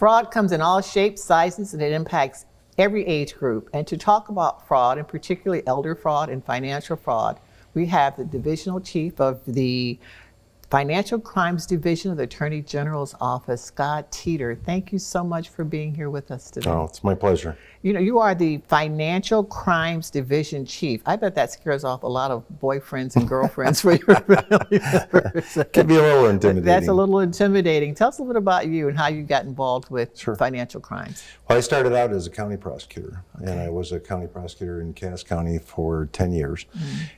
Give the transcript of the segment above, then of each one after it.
Fraud comes in all shapes, sizes, and it impacts every age group. And to talk about fraud, and particularly elder fraud and financial fraud, we have the Divisional Chief of the Financial Crimes Division of the Attorney General's Office, Scott Teter. Thank you so much for being here with us today. Oh, it's my pleasure. You know, you are the Financial Crimes Division Chief. I bet that scares off a lot of boyfriends and girlfriends for your family members. Can be a little intimidating. That's a little intimidating. Tell us a little bit about you and how you got involved with Sure. financial crimes. Well, I started out as a county prosecutor, and I was a county prosecutor in Cass County for 10 years.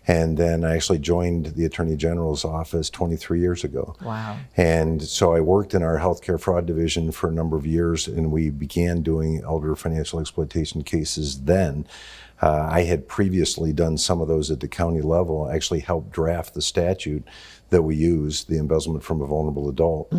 And then I actually joined the Attorney General's office 23 years ago. Wow. And so I worked in our healthcare fraud division for a number of years, and we began doing elder financial exploitation cases then. I had previously done some of those at the county level, actually helped draft the statute that we use, the embezzlement from a vulnerable adult.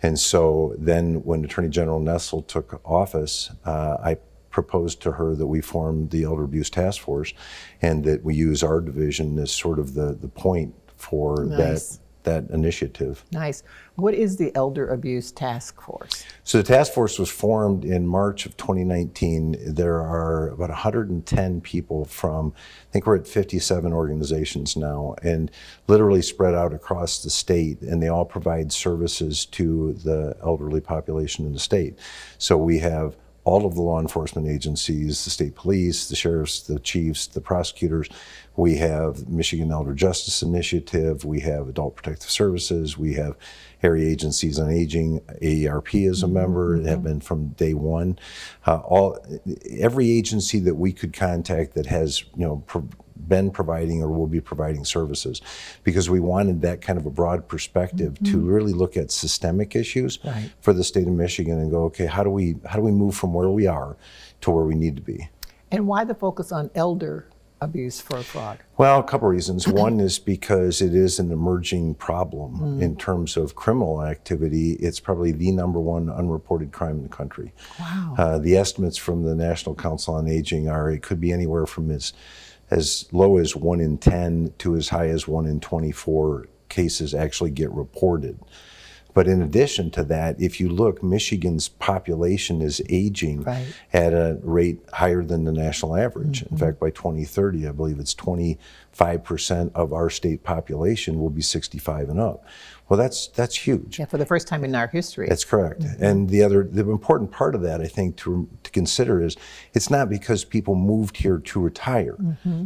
And so then when Attorney General Nessel took office, I proposed to her that we form the Elder Abuse Task Force and that we use our division as sort of the point for Nice. that initiative. Nice. What is the Elder Abuse Task Force? So the task force was formed in March of 2019. There are about 110 people from, I think we're at 57 organizations now, and literally spread out across the state, and they all provide services to the elderly population in the state. So we have all of the law enforcement agencies, the state police, the sheriffs, the chiefs, the prosecutors. We have Michigan Elder Justice Initiative. We have Adult Protective Services. We have area agencies on aging. AARP is a member, have been from day one. Every agency that we could contact that has, been providing or will be providing services, because we wanted that kind of a broad perspective to really look at systemic issues for the state of Michigan and go, okay, how do we move from where we are to where we need to be? And why the focus on elder abuse for fraud? Well, a couple reasons. One is because it is an emerging problem in terms of criminal activity. It's probably the #1 unreported crime in the country. Wow. The estimates from the National Council on Aging are it could be anywhere from as low as 1 in 10 to as high as 1 in 24 cases actually get reported. But in addition to that, if you look, Michigan's population is aging at a rate higher than the national average. In fact, by 2030, I believe it's 25% of our state population will be 65 and up. Well, that's huge. Yeah, for the first time in our history. That's correct. And the important part of that, I think, to consider is it's not because people moved here to retire.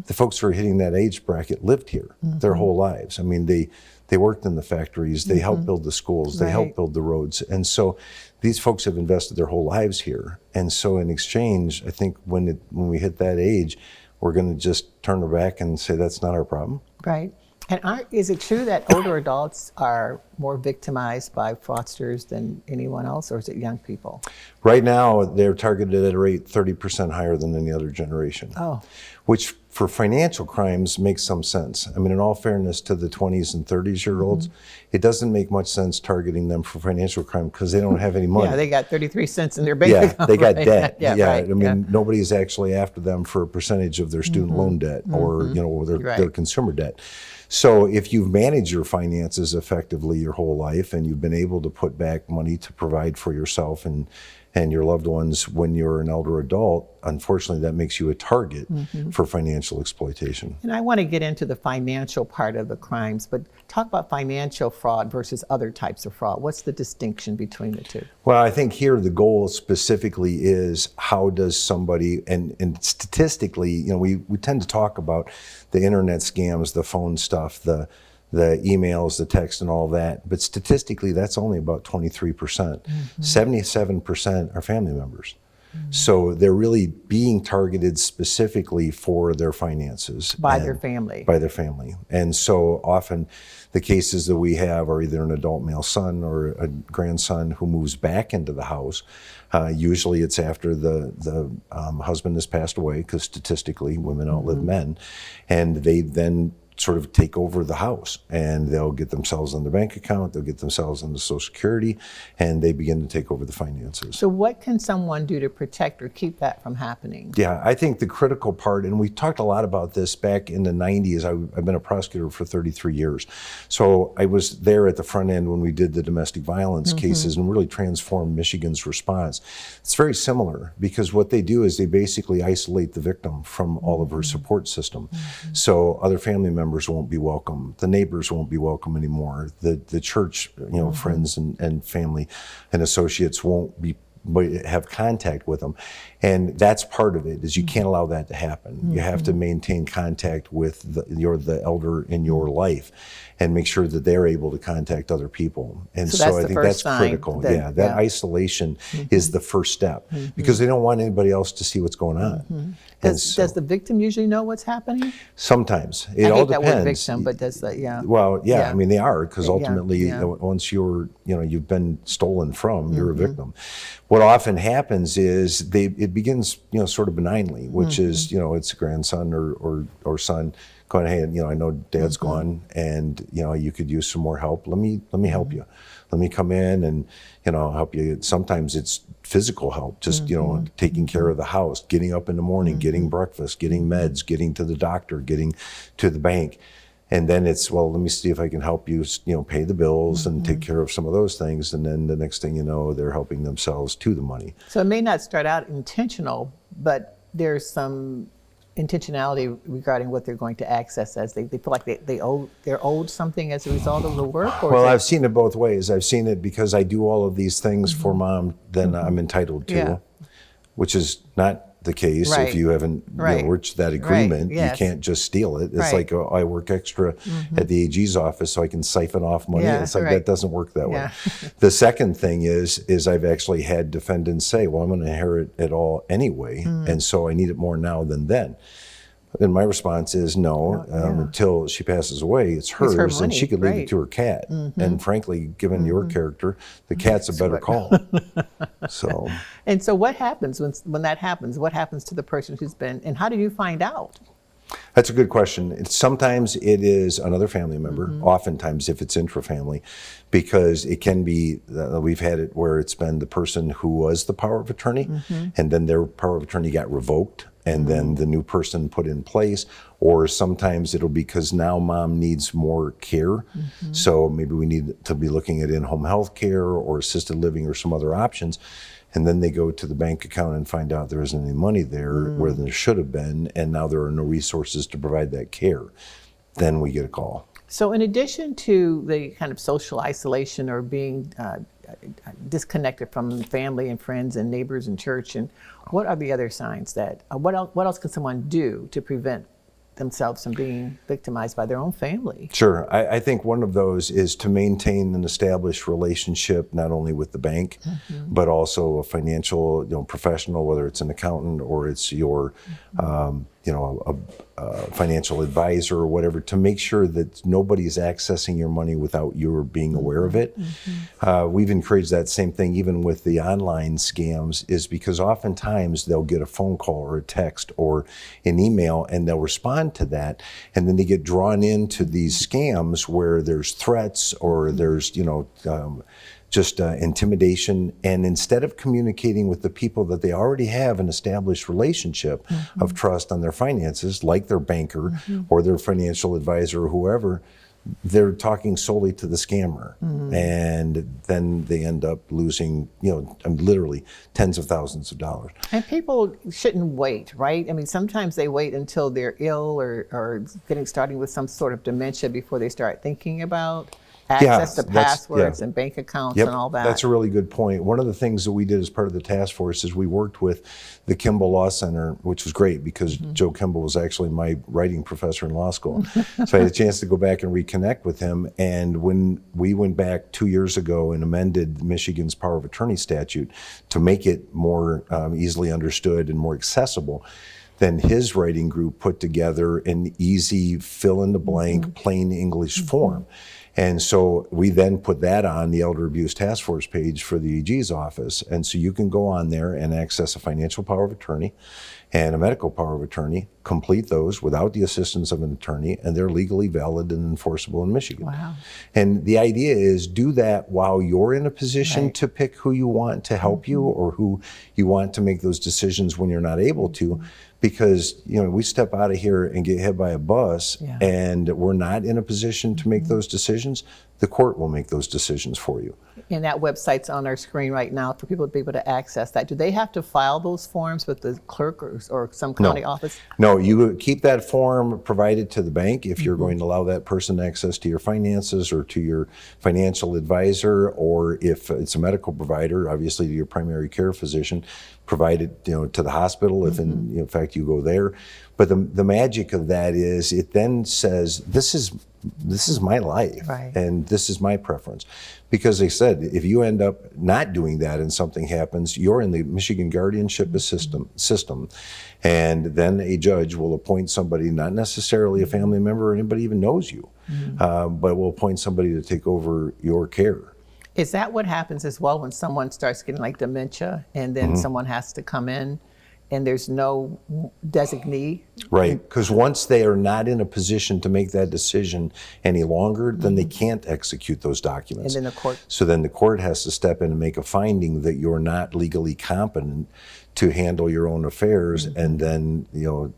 The folks who are hitting that age bracket lived here their whole lives. I mean, they worked in the factories, they helped build the schools, they helped build the roads. And so these folks have invested their whole lives here. And so in exchange, I think when we hit that age, we're going to just turn our back and say that's not our problem. Right. And is it true that older adults are more victimized by fraudsters than anyone else, or is it young people? Right now, they're targeted at a rate 30% higher than any other generation. Oh. Which for financial crimes makes some sense. I mean, in all fairness to the 20s and 30s-year-olds, it doesn't make much sense targeting them for financial crime because they don't have any money. Yeah, they got 33 cents in their bank account. Yeah, they got debt. Right. I mean, nobody's actually after them for a percentage of their student loan debt or their consumer debt. So if you've managed your finances effectively your whole life and you've been able to put back money to provide for yourself and your loved ones when you're an elder adult, unfortunately that makes you a target for financial exploitation. And I want to get into the financial part of the crimes, but talk about financial fraud versus other types of fraud. What's the distinction between the two? Well, I think here the goal specifically is how does somebody, and statistically, we tend to talk about the internet scams, the phone stuff, the emails, the text, and all that. But statistically, that's only about 23%. 77% are family members. So they're really being targeted specifically for their finances. By their family. By their family. And so often the cases that we have are either an adult male son or a grandson who moves back into the house. Usually it's after the husband has passed away, because statistically women outlive men. And they then sort of take over the house, and they'll get themselves on the bank account, they'll get themselves on the Social Security, and they begin to take over the finances. So what can someone do to protect or keep that from happening? Yeah, I think the critical part, and we talked a lot about this back in the 90s. I've been a prosecutor for 33 years. So I was there at the front end when we did the domestic violence cases and really transformed Michigan's response. It's very similar, because what they do is they basically isolate the victim from all of her support system. So other family members won't be welcome. The neighbors won't be welcome anymore. The church, friends and family and associates won't have contact with them. And that's part of it, is you can't allow that to happen. You have to maintain contact with the elder in your life and make sure that they're able to contact other people. And so I think that's critical. That isolation is the first step, because they don't want anybody else to see what's going on. Does the victim usually know what's happening? Sometimes. It I all hate depends. that word victim, but does that, Well, I mean, they are, because ultimately, once you've been stolen from, you're a victim. What often happens is it begins, sort of benignly, which is, it's a grandson or son going, hey, I know Dad's gone, and you could use some more help. Let me help you. Let me come in and help you. Sometimes it's physical help, just taking care of the house, getting up in the morning, getting breakfast, getting meds, getting to the doctor, getting to the bank. And then it's, well, let me see if I can help you, pay the bills and take care of some of those things. And then the next thing you know, they're helping themselves to the money. So it may not start out intentional, but there's some intentionality regarding what they're going to access, as they feel like they're owed something as a result of the work? Or well, I've seen it both ways. I've seen it because I do all of these things for Mom, then I'm entitled to, which is not the case. If you haven't reached that agreement, you can't just steal it. It's like, I work extra at the AG's office so I can siphon off money. It's like, that doesn't work that way. The second thing is I've actually had defendants say, well, I'm going to inherit it all anyway, and so I need it more now than then. And my response is no, until she passes away, it's hers, her money, and she could leave it to her cat. And frankly, given your character, the cat's a better call. And so what happens when that happens? What happens to the person who's been, and how do you find out? That's a good question. Sometimes it is another family member, oftentimes if it's intra-family, because it can be, we've had it where it's been the person who was the power of attorney, and then their power of attorney got revoked, and then the new person put in place. Or sometimes it'll be because now Mom needs more care. So maybe we need to be looking at in-home health care or assisted living or some other options. And then they go to the bank account and find out there isn't any money there where there should have been, and now there are no resources to provide that care. Then we get a call. So in addition to the kind of social isolation or being disconnected from family and friends and neighbors and church, and what are the other signs that, what else can someone do to prevent themselves from being victimized by their own family? Sure. I think one of those is to maintain an established relationship, not only with the bank, but also a financial professional, whether it's an accountant or it's your a financial advisor or whatever, to make sure that nobody's accessing your money without your being aware of it. We've encouraged that same thing even with the online scams, is because oftentimes they'll get a phone call or a text or an email and they'll respond to that, and then they get drawn into these scams where there's threats or there's just intimidation. And instead of communicating with the people that they already have an established relationship of trust on their finances, like their banker or their financial advisor or whoever, they're talking solely to the scammer. And then they end up losing, literally tens of thousands of dollars. And people shouldn't wait, right? I mean, sometimes they wait until they're ill or starting with some sort of dementia before they start thinking about access to passwords and bank accounts and all that. That's a really good point. One of the things that we did as part of the task force is we worked with the Kimball Law Center, which was great because Joe Kimball was actually my writing professor in law school. So I had a chance to go back and reconnect with him. And when we went back 2 years ago and amended Michigan's power of attorney statute to make it more easily understood and more accessible, then his writing group put together an easy fill-in-the-blank plain English form. And so we then put that on the Elder Abuse Task Force page for the AG's office. And so you can go on there and access a financial power of attorney. and a medical power of attorney, complete those without the assistance of an attorney, and they're legally valid and enforceable in Michigan. Wow. And the idea is do that while you're in a position Right. to pick who you want to help you or who you want to make those decisions when you're not able to. Because, we step out of here and get hit by a bus and we're not in a position to make those decisions, the court will make those decisions for you. And that website's on our screen right now for people to be able to access that. Do they have to file those forms with the clerk or some county office? No, you keep that form provided to the bank if you're going to allow that person access to your finances or to your financial advisor, or if it's a medical provider, obviously to your primary care physician, provide it to the hospital if in fact you go there. But the magic of that is it then says, this is my life, Right. and this is my preference. Because they said, if you end up not doing that and something happens, you're in the Michigan guardianship system. And then a judge will appoint somebody, not necessarily a family member or anybody even knows you, but will appoint somebody to take over your care. Is that what happens as well when someone starts getting like dementia and then someone has to come in and there's no designee? Right, because once they are not in a position to make that decision any longer, then they can't execute those documents. And then the court. So then the court has to step in and make a finding that you're not legally competent to handle your own affairs. And then,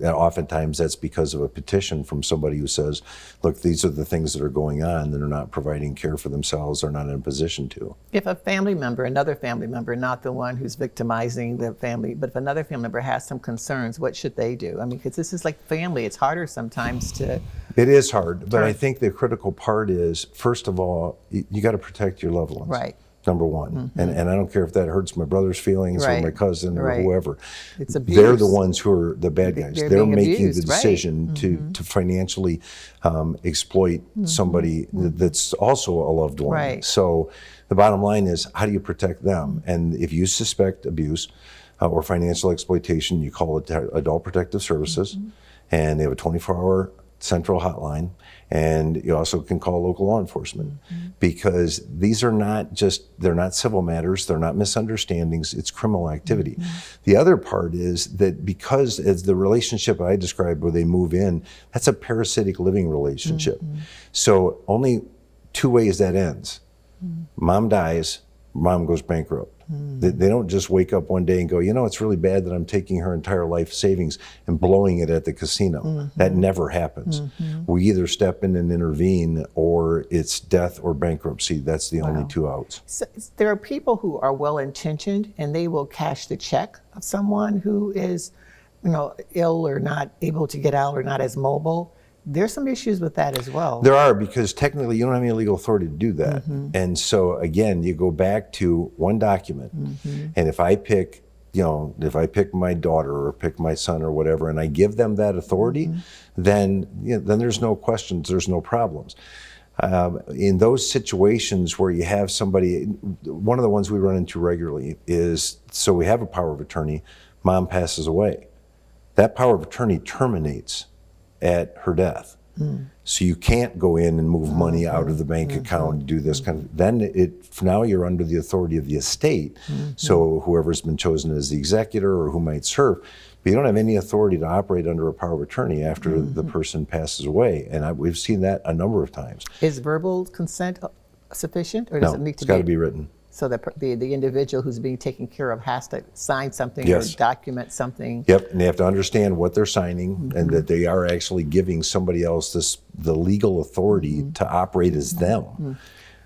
oftentimes that's because of a petition from somebody who says, look, these are the things that are going on, that are not providing care for themselves, or not in a position to. If a family member, another family member, not the one who's victimizing the family, but if another family member has some concerns, what should they do? I mean, because this is like family. It's harder sometimes to... It is hard, but I think the critical part is, first of all, you got to protect your loved ones. Right. Number one. And I don't care if that hurts my brother's feelings or my cousin or whoever. It's abuse. They're the ones who are the bad guys. They're They're being making abused, the decision to financially exploit somebody that's also a loved one. Right. So the bottom line is, how do you protect them? And if you suspect abuse or financial exploitation, you call it Adult Protective Services, and they have a 24-hour central hotline, and you also can call local law enforcement, because these are they're not civil matters, they're not misunderstandings, it's criminal activity. The other part is that because as the relationship I described where they move in, that's a parasitic living relationship. So only two ways that ends. Mom dies, mom goes bankrupt. They don't just wake up one day and go, it's really bad that I'm taking her entire life savings and blowing it at the casino. That never happens. We either step in and intervene, or it's death or bankruptcy. That's the only two outs. So there are people who are well-intentioned and they will cash the check of someone who is, ill or not able to get out or not as mobile. There's some issues with that as well. There are, because technically you don't have any legal authority to do that. And so again, you go back to one document. And if I pick, my daughter or pick my son or whatever, and I give them that authority, then there's no questions, there's no problems. In those situations where you have somebody, one of the ones we run into regularly is, so we have a power of attorney, mom passes away. That power of attorney terminates at her death. So you can't go in and move money out of the bank account and do this kind of, then now you're under the authority of the estate. So whoever's been chosen as the executor or who might serve, but you don't have any authority to operate under a power of attorney after the person passes away. And we've seen that a number of times. Is verbal consent sufficient, or does it need it's to got to be written. So that the individual who's being taken care of has to sign something or document something? Yep, and they have to understand what they're signing and that they are actually giving somebody else the legal authority to operate as them.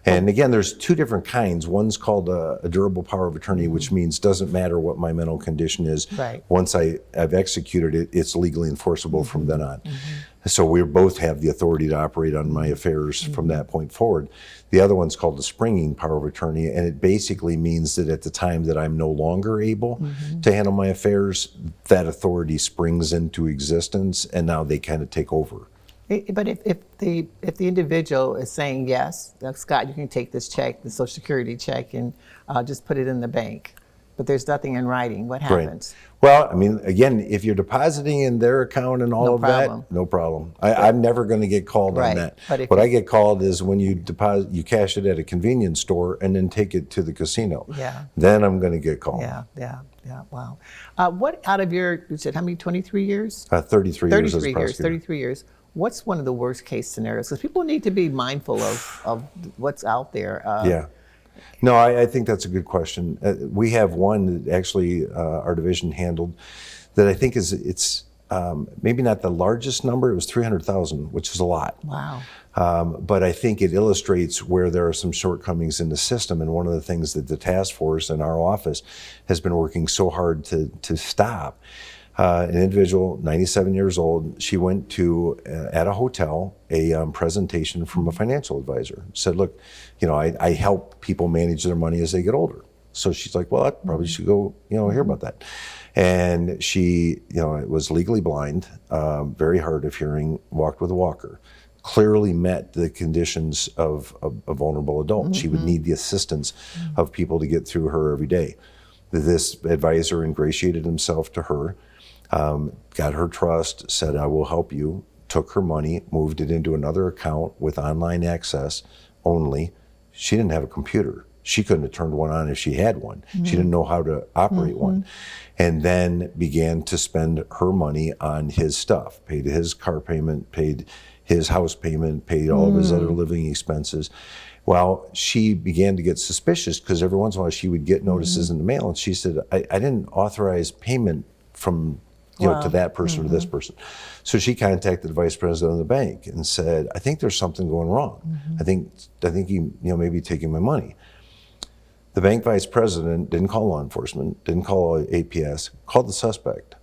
And again, there's two different kinds. One's called a durable power of attorney, which means doesn't matter what my mental condition is. Right. Once I've executed it, it's legally enforceable from then on. So we both have the authority to operate on my affairs from that point forward. The other one's called the springing power of attorney, and it basically means that at the time that I'm no longer able to handle my affairs, that authority springs into existence, and now they kind of take over. But if the individual is saying, yes, Scott, you can take this check, the Social Security check, and just put it in the bank, but there's nothing in writing, what happens? Right. Well, I mean, again, if you're depositing in their account and all of that, no problem. I'm never going to get called on that. But what I get called is when you deposit, you cash it at a convenience store and then take it to the casino. Yeah. Then I'm going to get called. Yeah. Yeah, wow. What out of you said how many, 23 years? 33 years as a 33 years, prosecutor. 33 years. What's one of the worst case scenarios? Because people need to be mindful of what's out there. Yeah. No, I think that's a good question. We have one that actually our division handled that I think it's maybe not the largest number. It was 300,000, which is a lot. Wow. But I think it illustrates where there are some shortcomings in the system. And one of the things that the task force and our office has been working so hard to stop. An individual, 97 years old, she went to, at a hotel, a presentation from a financial advisor. Said, look, I help people manage their money as they get older. So she's like, well, I probably should go, hear about that. And she, was legally blind, very hard of hearing, walked with a walker. Clearly met the conditions of a vulnerable adult. She would need the assistance of people to get through her every day. This advisor ingratiated himself to her, got her trust, said, I will help you, took her money, moved it into another account with online access only. She didn't have a computer. She couldn't have turned one on if she had one. She didn't know how to operate one. And then began to spend her money on his stuff, paid his car payment, paid his house payment, paid all of his other living expenses. Well, she began to get suspicious because every once in a while she would get notices in the mail, and she said, I didn't authorize payment from to that person or this person. So she contacted the vice president of the bank and said, I think there's something going wrong. I think you may be taking my money. The bank vice president didn't call law enforcement, didn't call APS, called the suspect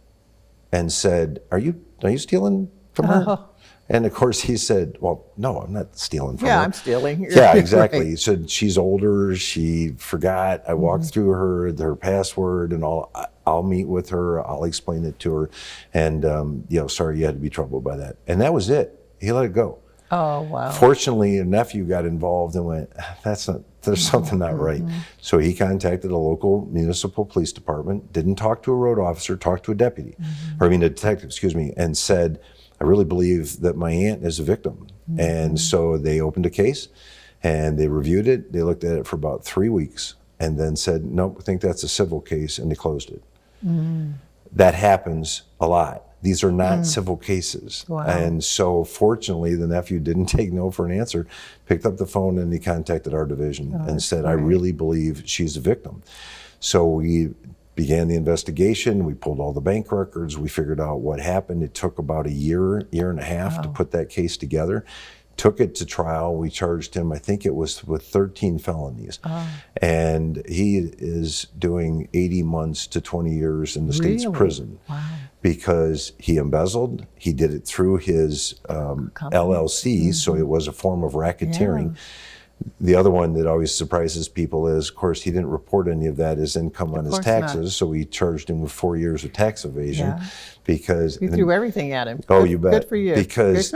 and said, are you stealing from her? And of course he said, well, no, I'm not stealing from her. Yeah, I'm stealing. Yeah, exactly. Right. He said, she's older, she forgot, I walked through her password and all. I'll meet with her, I'll explain it to her. And, sorry you had to be troubled by that. And that was it. He let it go. Oh, wow. Fortunately, a nephew got involved and went, there's something not right. So he contacted a local municipal police department, didn't talk to a road officer, talked to a deputy, or a detective, and said, I really believe that my aunt is a victim. And so they opened a case and they reviewed it. They looked at it for about 3 weeks and then said, nope, I think that's a civil case, and they closed it. That happens a lot. These are not civil cases. Wow. And so fortunately, the nephew didn't take no for an answer, picked up the phone and he contacted our division and said, I really believe she's a victim. So we began the investigation. We pulled all the bank records. We figured out what happened. It took about a year and a half to put that case together. Took it to trial. We charged him, I think it was with 13 felonies. And he is doing 80 months to 20 years in the state's prison. Wow. Because he embezzled. He did it through his LLC, so it was a form of racketeering. The other one that always surprises people is, of course, he didn't report any of that as income on his taxes, so we charged him with 4 years of tax evasion. Because you threw everything at him. Oh, good, you bet. Good for you. Because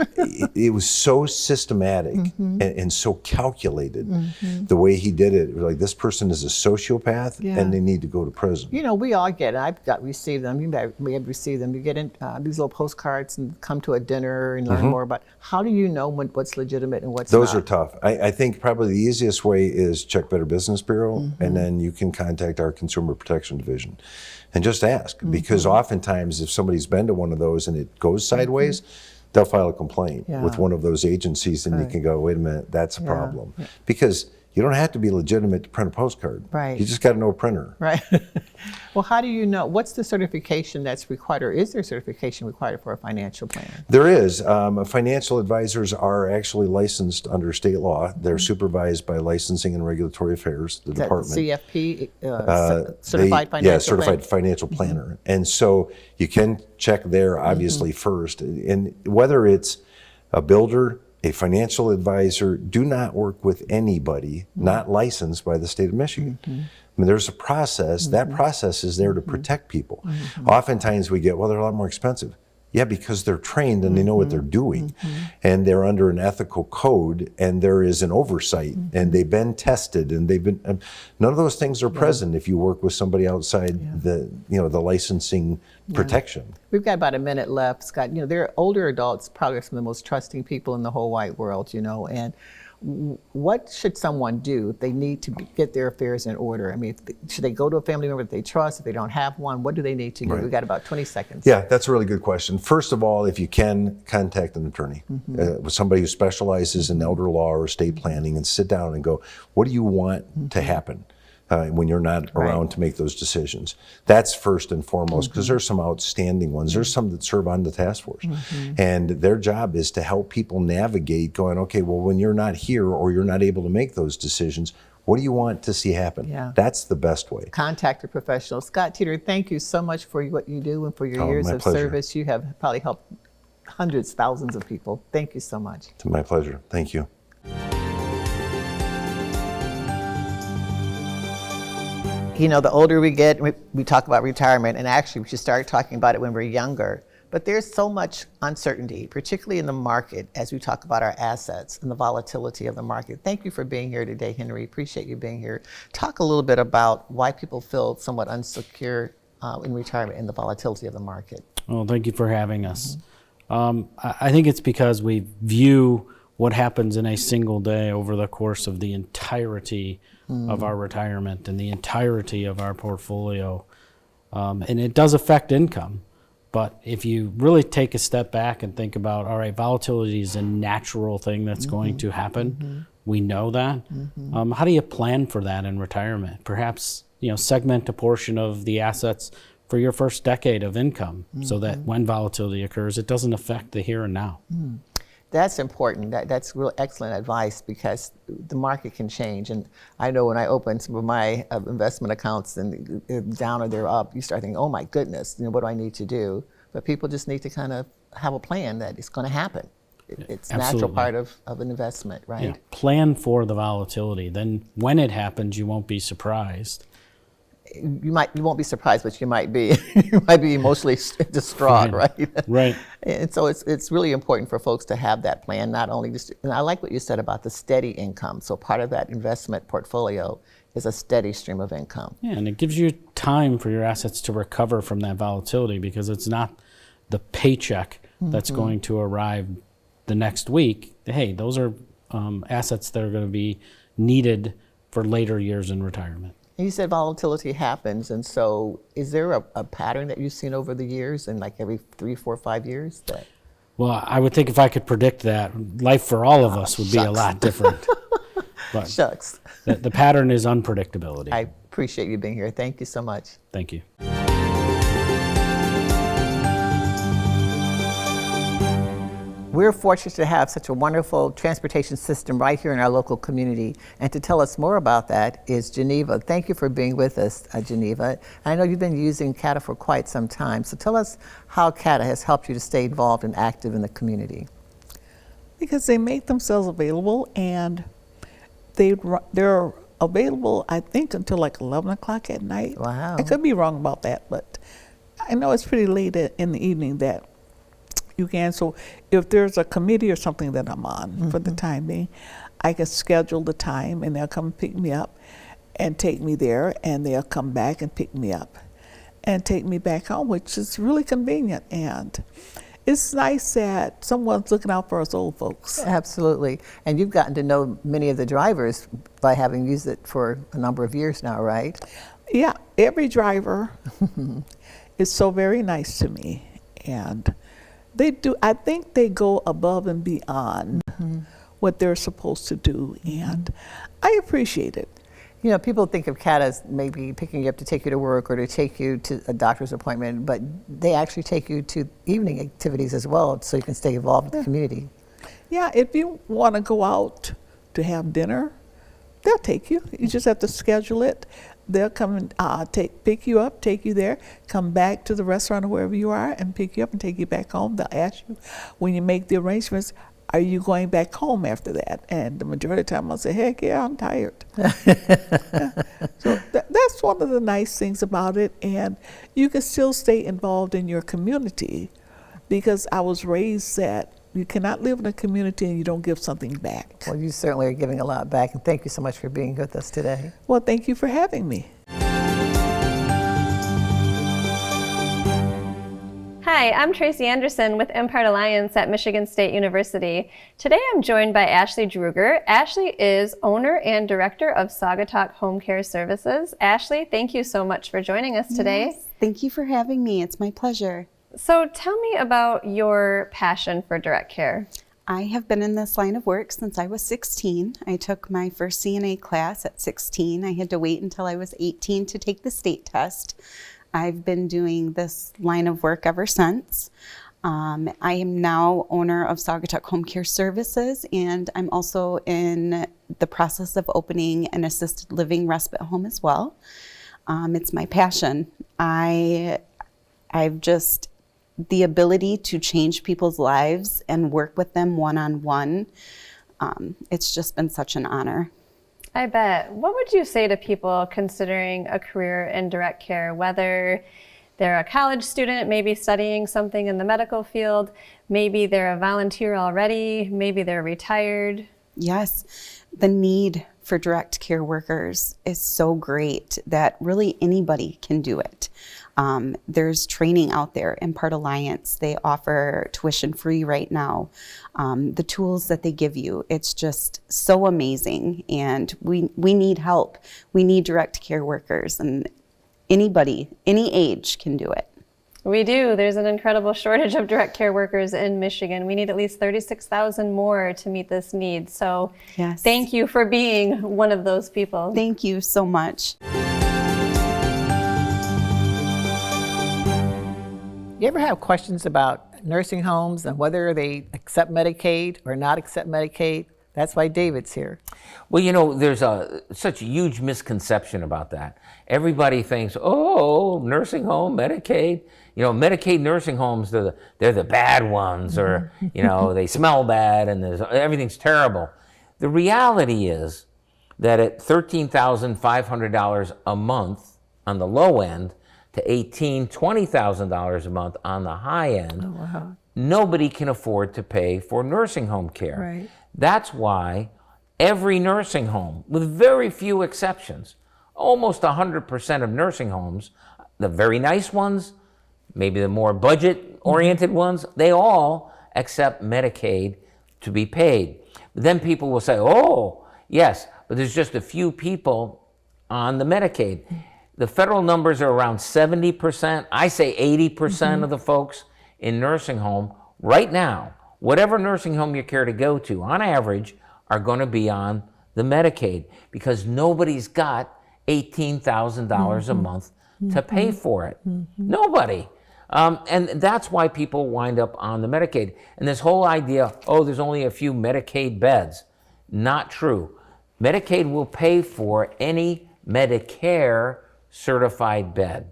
it was so systematic and so calculated. The way he did it, like, this person is a sociopath and they need to go to prison. We all get it. I've received them. You may have received them. You get in these little postcards and come to a dinner and learn more about how do you know what's legitimate and what's Those not. are tough. I think probably the easiest way is check Better Business Bureau, and then you can contact our Consumer Protection Division and just ask. Because oftentimes if somebody's been to one of those and it goes sideways, they'll file a complaint with one of those agencies, and you can go, wait a minute, that's a problem. Because you don't have to be legitimate to print a postcard. Right. You just got to know a printer. Right. Well, how do you know? What's the certification that's required, or is there certification required for a financial planner? There is. Financial advisors are actually licensed under state law. They're supervised by Licensing and Regulatory Affairs, the department. CFP, certified financial planner? Yeah, certified financial planner. And so you can check there, obviously, first. And whether it's a builder, a financial advisor, do not work with anybody not licensed by the state of Michigan. I mean, there's a process. That process is there to protect people. Oftentimes we get, well, they're a lot more expensive. Yeah, because they're trained and they know what they're doing. And they're under an ethical code, and there is an oversight, and they've been tested, and they've been, none of those things are present if you work with somebody outside the licensing protection. We've got about a minute left, Scott. They're older adults, probably some of the most trusting people in the whole wide world, and What should someone do if they need to get their affairs in order? I mean, should they go to a family member that they trust? If they don't have one, what do they need to do? Right. We've got about 20 seconds. Yeah, that's a really good question. First of all, if you can, contact an attorney, with somebody who specializes in elder law or estate planning, and sit down and go, what do you want to happen when you're not around to make those decisions? That's first and foremost, because there's some outstanding ones. There's some that serve on the task force. And their job is to help people navigate going, okay, well, when you're not here or you're not able to make those decisions, what do you want to see happen? Yeah. That's the best way. Contact a professional. Scott Teter, thank you so much for what you do and for your years my of pleasure. service. You have probably helped hundreds, thousands of people. Thank you so much. It's my pleasure. Thank you. You know, the older we get, we talk about retirement, and actually we should start talking about it when we're younger. But there's so much uncertainty, particularly in the market, as we talk about our assets and the volatility of the market. Thank you for being here today, Henry. Appreciate you being here. Talk a little bit about why people feel somewhat unsecure in retirement and the volatility of the market. Well, thank you for having us. I think it's because we view what happens in a single day over the course of the entirety of our retirement and the entirety of our portfolio. And it does affect income. But if you really take a step back and think about, all right, volatility is a natural thing that's going to happen. We know that. How do you plan for that in retirement? Perhaps, segment a portion of the assets for your first decade of income so that when volatility occurs, it doesn't affect the here and now. That's important. That's real excellent advice, because the market can change. And I know when I open some of my investment accounts and they're down or they're up, you start thinking, oh my goodness, what do I need to do? But people just need to kind of have a plan that it's going to happen. It's a natural part of an investment, right? Yeah. Plan for the volatility. Then when it happens, you won't be surprised. You won't be surprised, but you might be emotionally distraught, right? Right. And so it's really important for folks to have that plan, not only just, and I like what you said about the steady income. So part of that investment portfolio is a steady stream of income. Yeah, and it gives you time for your assets to recover from that volatility, because it's not the paycheck that's going to arrive the next week. Hey, those are assets that are going to be needed for later years in retirement. You said volatility happens, and so is there a pattern that you've seen over the years, and like every 3, 4, 5 years? Well, I would think if I could predict that, life for all of us would be a lot different. But Shucks. the pattern is unpredictability. I appreciate you being here. Thank you so much. Thank you. We're fortunate to have such a wonderful transportation system right here in our local community. And to tell us more about that is Geneva. Thank you for being with us, Geneva. I know you've been using CATA for quite some time. So tell us how CATA has helped you to stay involved and active in the community. Because they make themselves available, and they're available, I think, until like 11 o'clock at night. Wow. I could be wrong about that, but I know it's pretty late in the evening that you can. So if there's a committee or something that I'm on for the time being, I can schedule the time, and they'll come pick me up and take me there, and they'll come back and pick me up and take me back home, which is really convenient. And it's nice that someone's looking out for us old folks. Absolutely. And you've gotten to know many of the drivers by having used it for a number of years now, right? Yeah, every driver is so very nice to me. And I think they go above and beyond what they're supposed to do. And I appreciate it. You know, people think of CATA as maybe picking you up to take you to work or to take you to a doctor's appointment, but they actually take you to evening activities as well, so you can stay involved with the community. Yeah, if you want to go out to have dinner, they'll take you. You just have to schedule it. They'll come and pick you up, take you there, come back to the restaurant or wherever you are and pick you up and take you back home. They'll ask you when you make the arrangements, are you going back home after that? And the majority of the time I'll say, heck yeah, I'm tired. So that's one of the nice things about it. And you can still stay involved in your community, because I was raised that you cannot live in a community and you don't give something back. Well, you certainly are giving a lot back, and thank you so much for being with us today. Well, thank you for having me. Hi, Hi, I'm Tracy Anderson with Impart Alliance at Michigan State University. Today I'm joined by Ashley Druger. Ashley is owner and director of Saugatuck Home Care Services. Ashley, thank you so much for joining us today. Yes, thank you for having me. It's my pleasure. So tell me about your passion for direct care. I have been in this line of work since I was 16. I took my first CNA class at 16. I had to wait until I was 18 to take the state test. I've been doing this line of work ever since. I am now owner of Saugatuck Home Care Services, and I'm also in the process of opening an assisted living respite home as well. It's my passion. I've just the ability to change people's lives and work with them one-on-one. It's just been such an honor. I bet. What would you say to people considering a career in direct care, whether they're a college student, maybe studying something in the medical field, maybe they're a volunteer already, maybe they're retired? Yes, the need for direct care workers is so great that really anybody can do it. There's training out there. Impart Alliance, they offer tuition free right now. The tools that they give you, it's just so amazing. And we need help. We need direct care workers, and anybody, any age can do it. We do. There's an incredible shortage of direct care workers in Michigan. We need at least 36,000 more to meet this need. So Yes. Thank you for being one of those people. Thank you so much. You ever have questions about nursing homes and whether they accept Medicaid or not accept Medicaid? That's why David's here. Well, you know, there's such a huge misconception about that. Everybody thinks, oh, nursing home, Medicaid. You know, Medicaid nursing homes, they're the bad ones, or, you know, they smell bad and everything's terrible. The reality is that at $13,500 a month on the low end to $18,000, $20,000 a month on the high end, nobody can afford to pay for nursing home care. Right. That's why every nursing home, with very few exceptions, almost 100% of nursing homes, the very nice ones, maybe the more budget-oriented ones, they all accept Medicaid to be paid. But then people will say, oh, yes, but there's just a few people on the Medicaid. The federal numbers are around 70%. I say 80% of the folks in nursing home right now, whatever nursing home you care to go to, on average, are going to be on the Medicaid because nobody's got $18,000 a month to pay for it. Nobody. And that's why people wind up on the Medicaid. And this whole idea, oh, there's only a few Medicaid beds, not true. Medicaid will pay for any Medicare certified bed.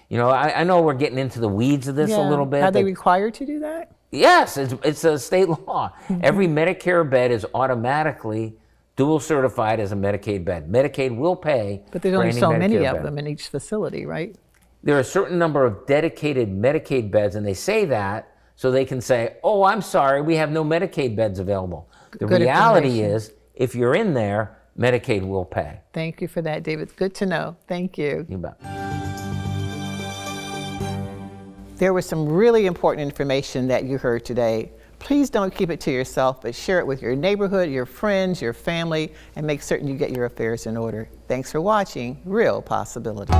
You know, I know we're getting into the weeds of this a little bit. Are they required to do that? Yes, it's a state law. Every Medicare bed is automatically dual certified as a Medicaid bed. Medicaid will pay But there's for only any so many Medicare of bed. them in each facility, right? There are a certain number of dedicated Medicaid beds, and they say that so they can say, oh, I'm sorry, we have no Medicaid beds available. The Good reality information. is, if you're in there, Medicaid will pay. Thank you for that, David. Good to know. Thank you. You bet. There was some really important information that you heard today. Please don't keep it to yourself, but share it with your neighborhood, your friends, your family, and make certain you get your affairs in order. Thanks for watching Real Possibility.